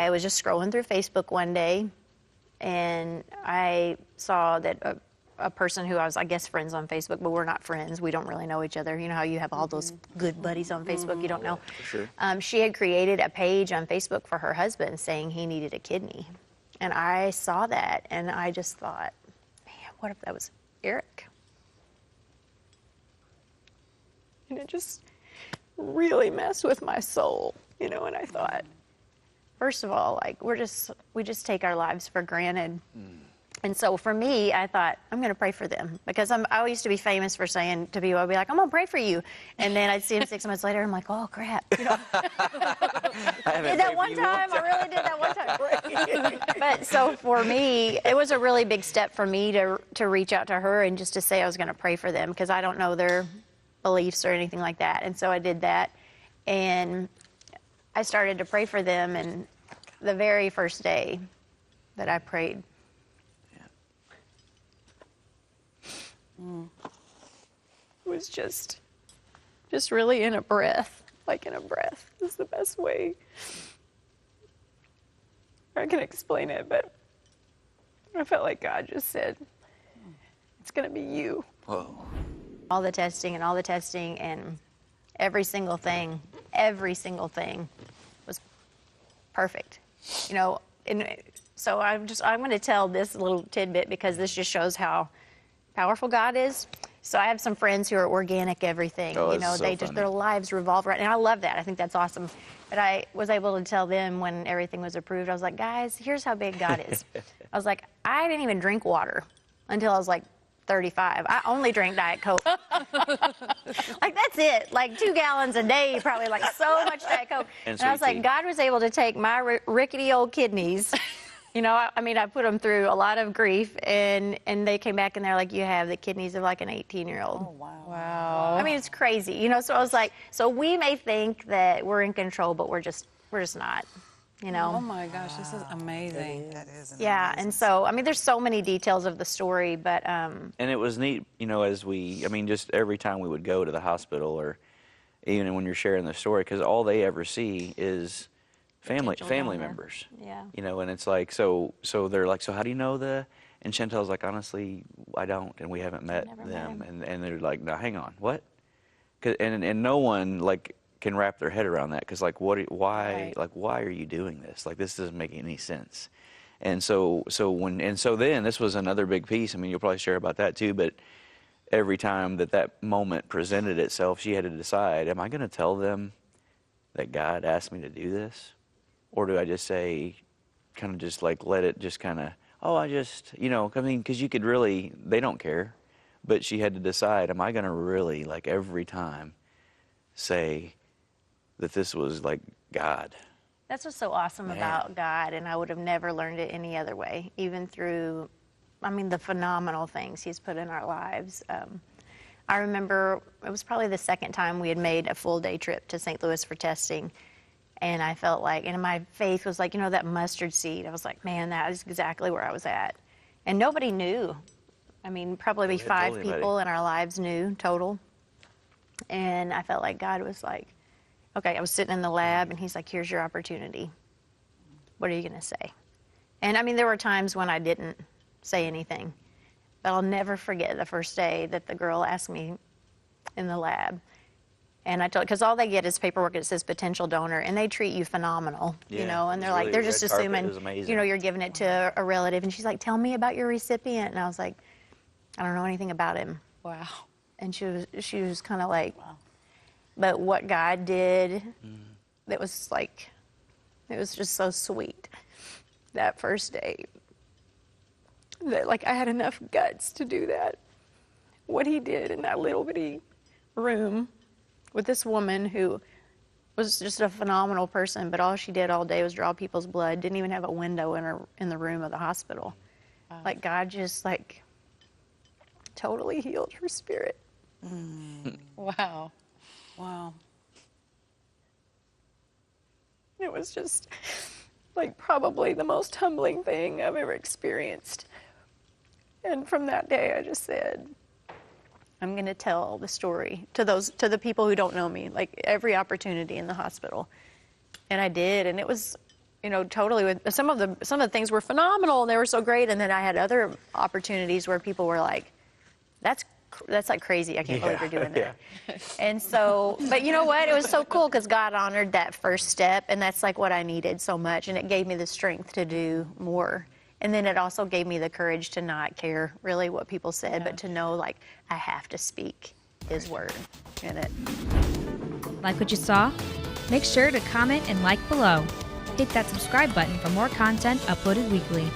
I was just scrolling through Facebook one day, and I saw that a person who I was, I guess, friends on Facebook, but we're not friends. We don't really know each other. You know how you have all those good buddies on Facebook you don't know? For sure. She had created a page on Facebook for her husband saying he needed a kidney. And I saw that, and I just thought, man, what if that was Eric? And it just really messed with my soul, you know, and I thought, first of all, like, we just take our lives for granted. And so for me, I thought, I'm going to pray for them, because I used to be famous for saying to people, I'd be like, I'm going to pray for you. And then I'd see them 6 months later, I'm like, oh, crap. You know? I did that one time. I really did that one time. But so for me, it was a really big step for me to reach out to her and just to say I was going to pray for them, because I don't know their beliefs or anything like that. And so I did that. And I started to pray for them. And the very first day that I prayed, it was just really in a breath, like in a breath is the best way I can explain it, but I felt like God just said, it's going to be you. Whoa. All the testing and every single thing was perfect, you know. And so I'm going to tell this little tidbit, because this just shows how powerful God is. So I have some friends who are organic everything. Oh, you know, so they just, their lives revolve around, and I love that. I think that's awesome. But I was able to tell them when everything was approved, I was like, guys, here's how big God is. I was like, I didn't even drink water until I was like 35. I only drank Diet Coke. Like, that's it. Like 2 gallons a day, probably, like so much Diet Coke. And I was like, God was able to take my rickety old kidneys. You know, I mean, I put them through a lot of grief, and they came back and they're like, you have the kidneys of like an 18-year-old. Oh, wow. Wow. I mean, it's crazy, you know. So I was like, so we may think that we're in control, but we're just not, you know. Oh my gosh, this is amazing. That is an Yeah, amazing and so I mean, there's so many details of the story, but And it was neat, you know, just every time we would go to the hospital, or even when you're sharing the story, because all they ever see is family donor. members. Yeah. You know, and it's like, so they're like, so how do you know the? And Chantel's like, honestly, I don't, and we haven't met never them. met And they're like, no, hang on, what? And no one like can wrap their head around that, because like, why Right. like, why are you doing this? Like, this doesn't make any sense. And so then this was another big piece. I mean, you'll probably share about that too, but every time that moment presented itself, she had to decide, am I going to tell them that God asked me to do this? Or do I just say, kind of just like let it just kind of, oh, I just, you know, I mean, because you could really, they don't care. But she had to decide, am I going to really, like, every time say that this was like God? That's what's so awesome about God, and I would have never learned it any other way, even through, I mean, the phenomenal things He's put in our lives. I remember it was probably the second time we had made a full-day trip to St. Louis for testing, and I felt like, and my faith was like, you know, that mustard seed. I was like, man, that is exactly where I was at. And nobody knew. I mean, probably 5 people in our lives knew total. And I felt like God was like, okay, I was sitting in the lab, and He's like, here's your opportunity. What are you going to say? And I mean, there were times when I didn't say anything. But I'll never forget the first day that the girl asked me in the lab. And I told, because all they get is paperwork that says potential donor, and they treat you phenomenal, you know, and they're like, they're just assuming, you know, you're giving it to a relative. And she's like, tell me about your recipient. And I was like, I don't know anything about him. Wow. And she was kind of like, but what God did, that was like, it was just so sweet that first day. That, like, I had enough guts to do that. What He did in that little bitty room with this woman who was just a phenomenal person, but all she did all day was draw people's blood, didn't even have a window in the room of the hospital. Wow. Like, God just, like, totally healed her spirit. Wow. Wow. It was just, like, probably the most humbling thing I've ever experienced. And from that day, I just said, I'm going to tell the story to the people who don't know me, like every opportunity in the hospital. And I did, and it was you know, totally with some of the things were phenomenal and they were so great. And then I had other opportunities where people were like, that's like crazy. I can't believe you're doing that. And so, but you know what? It was so cool because God honored that first step, and that's like what I needed so much, and it gave me the strength to do more. And then it also gave me the courage to not care really what people said, but to know like I have to speak His word in it. Like what you saw? Make sure to comment and like below. Hit that subscribe button for more content uploaded weekly.